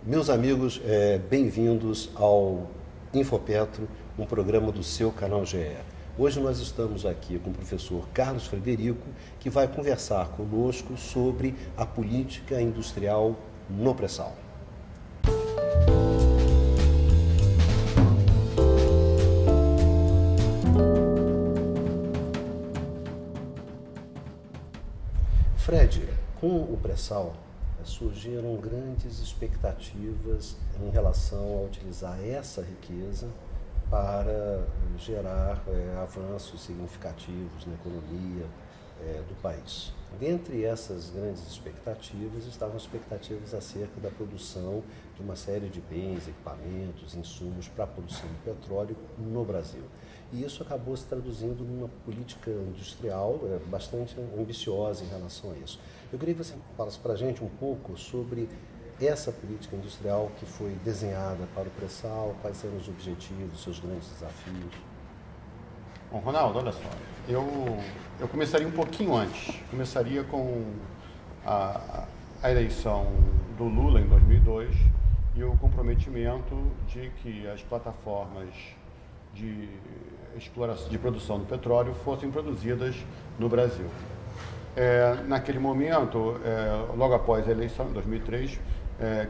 Meus amigos, bem-vindos ao Infopetro, um programa do seu canal GE. Hoje nós estamos aqui com o professor Carlos Frederico, que vai conversar conosco sobre a política industrial no pré-sal. Fred, com o pré-sal surgiram grandes expectativas em relação a utilizar essa riqueza para gerar avanços significativos na economia do país. Dentre essas grandes expectativas estavam expectativas acerca da produção de uma série de bens, equipamentos, insumos para a produção de petróleo no Brasil. E isso acabou se traduzindo numa política industrial bastante ambiciosa em relação a isso. Eu queria que você falasse para a gente um pouco sobre essa política industrial que foi desenhada para o pré-sal, quais são os objetivos, seus grandes desafios. Bom, Ronaldo, olha só, eu começaria um pouquinho antes. Começaria com a eleição do Lula em 2002 e o comprometimento de que as plataformas de exploração, de produção do petróleo fossem produzidas no Brasil. Naquele momento, logo após a eleição, em 2003,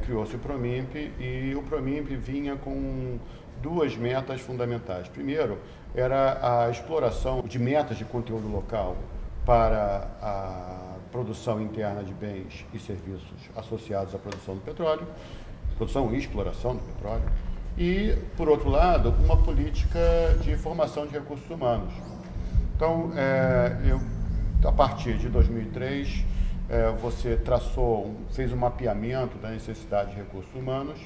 criou-se o PROMIMP e o PROMIMP vinha com duas metas fundamentais. Primeiro, era a exploração de metas de conteúdo local para a produção interna de bens e serviços associados à produção do petróleo, produção e exploração do petróleo, e, por outro lado, uma política de formação de recursos humanos. Então, a partir de 2003, você fez um mapeamento da necessidade de recursos humanos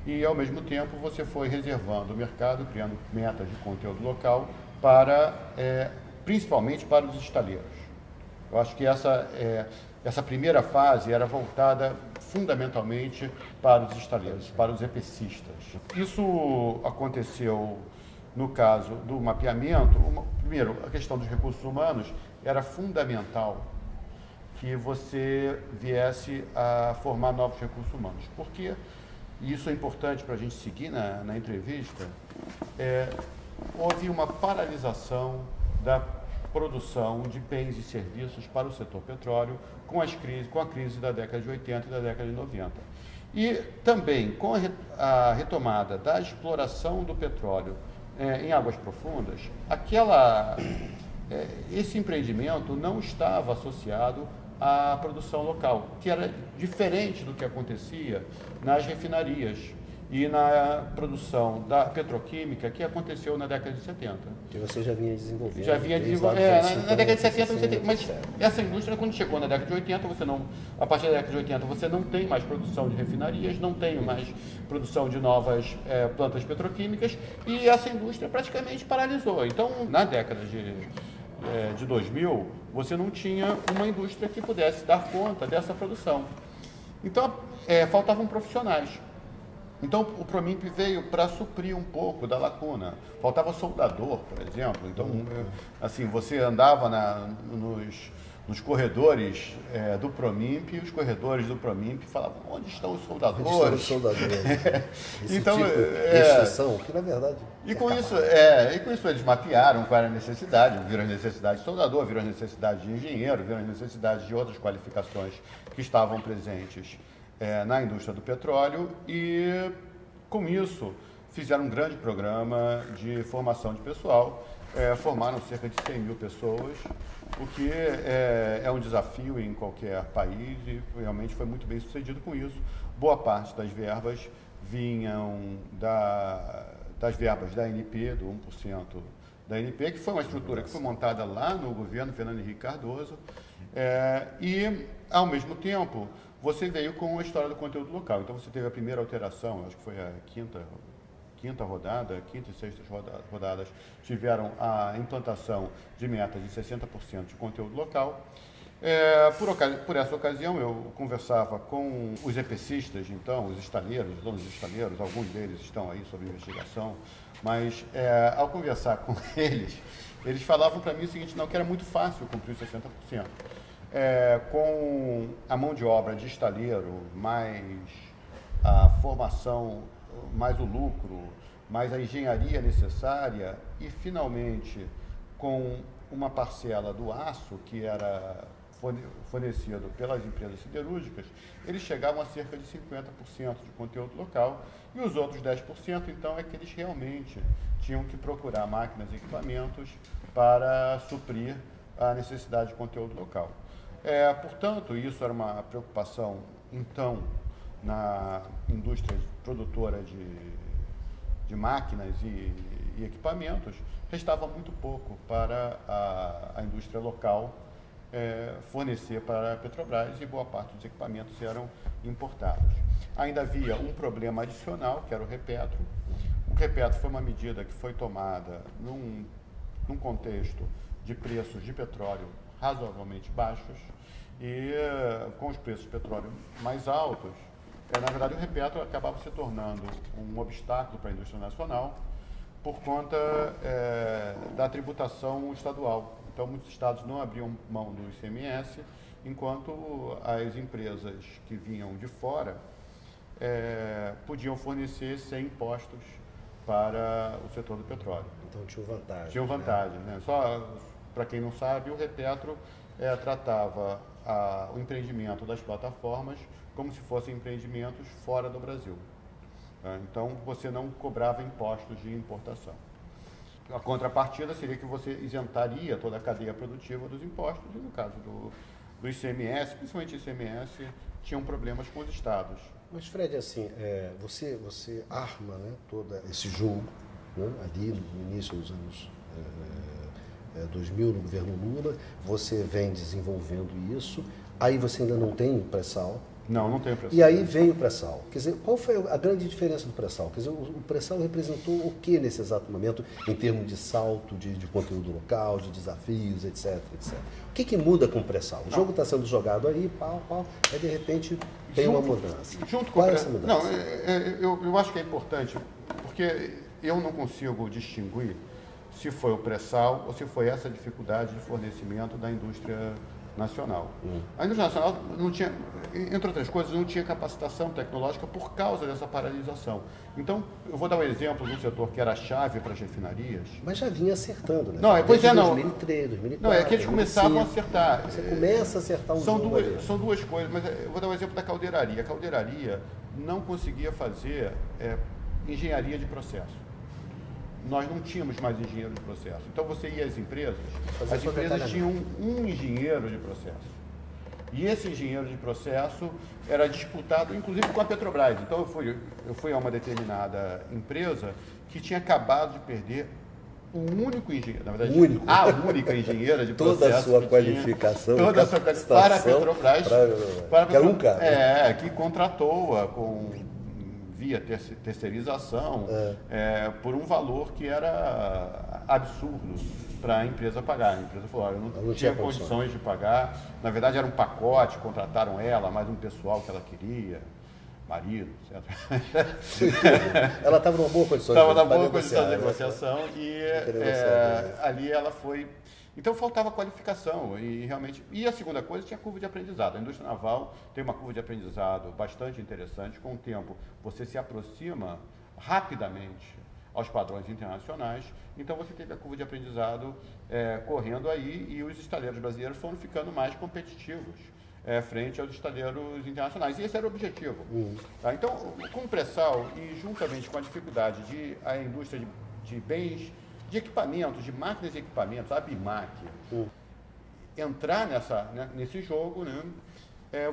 e, ao mesmo tempo, você foi reservando o mercado, criando metas de conteúdo local, principalmente para os estaleiros. Eu acho que essa primeira fase era voltada fundamentalmente para os estaleiros, para os EPCistas. Isso aconteceu no caso do mapeamento. Primeiro, a questão dos recursos humanos era fundamental que você viesse a formar novos recursos humanos. Porque, e isso é importante para a gente seguir na entrevista, houve uma paralisação da produção de bens e serviços para o setor petróleo com a crise da década de 80 e da década de 90. E também com a retomada da exploração do petróleo em águas profundas, esse empreendimento não estava associado à produção local, que era diferente do que acontecia nas refinarias e na produção da petroquímica que aconteceu na década de 70. Que você já vinha desenvolvendo. Já vinha desenvolvendo. Na década de 70 você tem. Mas essa indústria, quando chegou na década de 80, a partir da década de 80, você não tem mais produção de refinarias, não tem mais produção de novas plantas petroquímicas e essa indústria praticamente paralisou. Então, na década de 2000, você não tinha uma indústria que pudesse dar conta dessa produção. Então, faltavam profissionais. Então, o PROMIMP veio para suprir um pouco da lacuna. Faltava soldador, por exemplo. Então, assim, você andava nos corredores do PROMIMP e os corredores do PROMIMP falavam, onde estão os soldadores? Onde estão os soldadores? Então, tipo de exceção, que na verdade... E com isso eles mapearam qual era a necessidade, viram as necessidades de soldador, viram as necessidades de engenheiro, viram as necessidades de outras qualificações que estavam presentes na indústria do petróleo e, com isso, fizeram um grande programa de formação de pessoal, formaram cerca de 100 mil pessoas, o que é um desafio em qualquer país e realmente foi muito bem sucedido com isso. Boa parte das verbas vinham das verbas da ANP, do 1% da ANP, que foi uma estrutura que foi montada lá no governo Fernando Henrique Cardoso, e, ao mesmo tempo, você veio com a história do conteúdo local. Então, você teve a primeira alteração, acho que foi a quinta rodada, quinta e sexta rodadas, tiveram a implantação de metas de 60% de conteúdo local. Por essa ocasião, eu conversava com os EPCistas, então, os estaleiros, os donos de estaleiros, alguns deles estão aí sob investigação, mas ao conversar com eles falavam para mim o seguinte, não, que era muito fácil cumprir os 60%. Com a mão de obra de estaleiro mais a formação, mais o lucro, mais a engenharia necessária e, finalmente, com uma parcela do aço que era fornecido pelas empresas siderúrgicas, eles chegavam a cerca de 50% de conteúdo local e os outros 10%, então, é que eles realmente tinham que procurar máquinas e equipamentos para suprir a necessidade de conteúdo local. Portanto, isso era uma preocupação, então, na indústria produtora de máquinas e equipamentos. Restava muito pouco para a indústria local fornecer para a Petrobras e boa parte dos equipamentos eram importados. Ainda havia um problema adicional, que era o repetro. O repetro foi uma medida que foi tomada num contexto de preços de petróleo razoavelmente baixos e com os preços de petróleo mais altos, na verdade o repetro acabava se tornando um obstáculo para a indústria nacional por conta da tributação estadual. Então, muitos estados não abriam mão do ICMS, enquanto as empresas que vinham de fora podiam fornecer sem impostos para o setor do petróleo. Então, tinham vantagem. Tinham vantagem, né? Só para quem não sabe, o repetro tratava o empreendimento das plataformas como se fossem empreendimentos fora do Brasil. Então, você não cobrava impostos de importação. A contrapartida seria que você isentaria toda a cadeia produtiva dos impostos, e no caso do ICMS, principalmente o ICMS, tinham problemas com os estados. Mas, Fred, assim, você arma, né, todo esse jogo, né, ali no início dos anos 2000, no governo Lula, você vem desenvolvendo isso, aí você ainda não tem pré-sal. Não tem pré-sal. E aí veio o pré-sal. Quer dizer, qual foi a grande diferença do pré-sal? Quer dizer, o pré-sal representou o que nesse exato momento, em termos de salto, de conteúdo local, de desafios, etc, etc. O que muda com o pré-sal? O jogo está sendo jogado aí, aí de repente tem uma mudança. Qual é essa mudança? Não, eu acho que é importante, porque eu não consigo distinguir se foi o pré-sal ou se foi essa dificuldade de fornecimento da indústria nacional. A indústria nacional não tinha, entre outras coisas, não tinha capacitação tecnológica por causa dessa paralisação. Então, eu vou dar um exemplo de um setor que era chave para as refinarias. Mas já vinha acertando, né? Não, pois é, não. 2003, 2004, não, é que eles começavam a acertar. Você começa a acertar um jogo ali. São duas coisas, mas eu vou dar um exemplo da caldeiraria. A caldeiraria não conseguia fazer engenharia de processo. Nós não tínhamos mais engenheiro de processo. Então, você ia às empresas, as empresas tinham um engenheiro de processo. E esse engenheiro de processo era disputado, inclusive, com a Petrobras. Então, eu fui a uma determinada empresa que tinha acabado de perder um único engenheiro, na verdade, a única engenheira de processo. Toda a sua qualificação, toda a sua qualificação para a Petrobras. Para um cara. Que contratou-a via terceirização, por um valor que era absurdo para a empresa pagar. A empresa falou, eu não tinha condições de pagar. Na verdade, era um pacote, contrataram ela, mais um pessoal que ela queria, marido, etc. Ela estava numa boa condição de negociação e ali ela foi... Então, faltava qualificação e realmente... E a segunda coisa, tinha curva de aprendizado. A indústria naval tem uma curva de aprendizado bastante interessante. Com o tempo, você se aproxima rapidamente aos padrões internacionais. Então, você teve a curva de aprendizado correndo aí e os estaleiros brasileiros foram ficando mais competitivos frente aos estaleiros internacionais. E esse era o objetivo. Tá? Então, com o pré-sal e juntamente com a dificuldade a indústria de bens... de equipamentos, de máquinas e equipamentos, a BIMAC, entrar nesse jogo, né,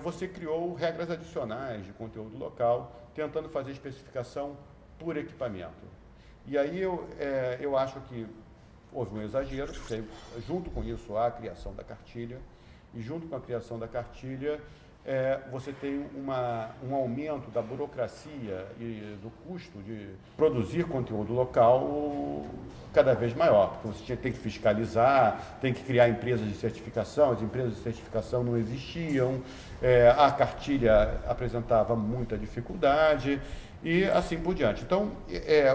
você criou regras adicionais de conteúdo local, tentando fazer especificação por equipamento. E aí eu acho que houve um exagero, porque junto com isso há a criação da cartilha, e junto com a criação da cartilha, você tem um aumento da burocracia e do custo de produzir conteúdo local cada vez maior, porque você tem que fiscalizar, tem que criar empresas de certificação, as empresas de certificação não existiam, a cartilha apresentava muita dificuldade e assim por diante. Então,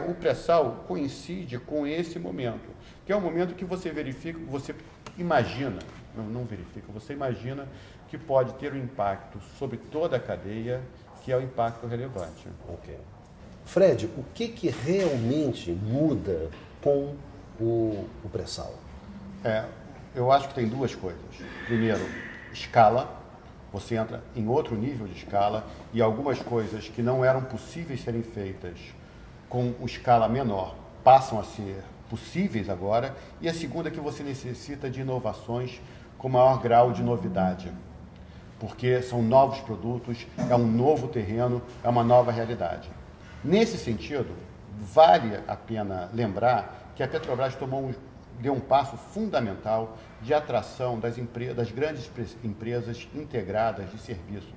o pré-sal coincide com esse momento, que é um momento que você verifica, você imagina, não verifica, você imagina que pode ter um impacto sobre toda a cadeia que é o impacto relevante. Ok. Fred, o que realmente muda com o pré-sal? Eu acho que tem duas coisas. Primeiro, escala. Você entra em outro nível de escala e algumas coisas que não eram possíveis serem feitas com escala menor passam a ser possíveis agora. E a segunda é que você necessita de inovações com maior grau de novidade, porque são novos produtos, é um novo terreno, é uma nova realidade. Nesse sentido, vale a pena lembrar que a Petrobras deu um passo fundamental de atração das grandes empresas integradas de serviços.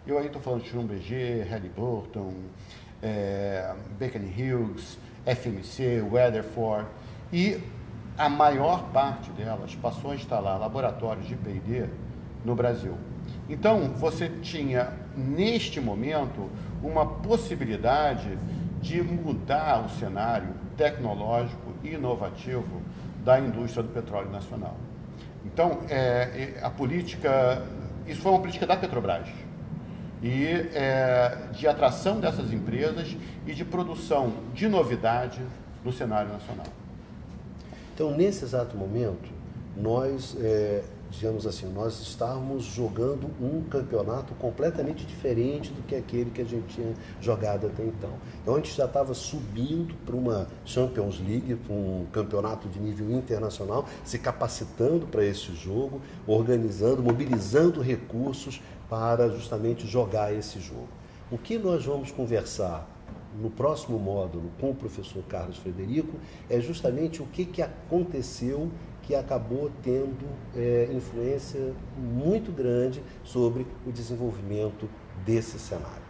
Eu aí estou falando de Schlumberger, Halliburton, Baker Hughes, FMC, Weatherford, e a maior parte delas passou a instalar laboratórios de P&D no Brasil. Então, você tinha, neste momento, uma possibilidade de mudar o cenário tecnológico e inovativo da indústria do petróleo nacional. Então, isso foi uma política da Petrobras, e de atração dessas empresas e de produção de novidade no cenário nacional. Então, nesse exato momento, nós, digamos assim, nós estamos jogando um campeonato completamente diferente do que aquele que a gente tinha jogado até então. Então, a gente já estava subindo para uma Champions League, para um campeonato de nível internacional, se capacitando para esse jogo, organizando, mobilizando recursos para justamente jogar esse jogo. O que nós vamos conversar no próximo módulo com o professor Carlos Frederico é justamente o que aconteceu que acabou tendo influência muito grande sobre o desenvolvimento desse cenário.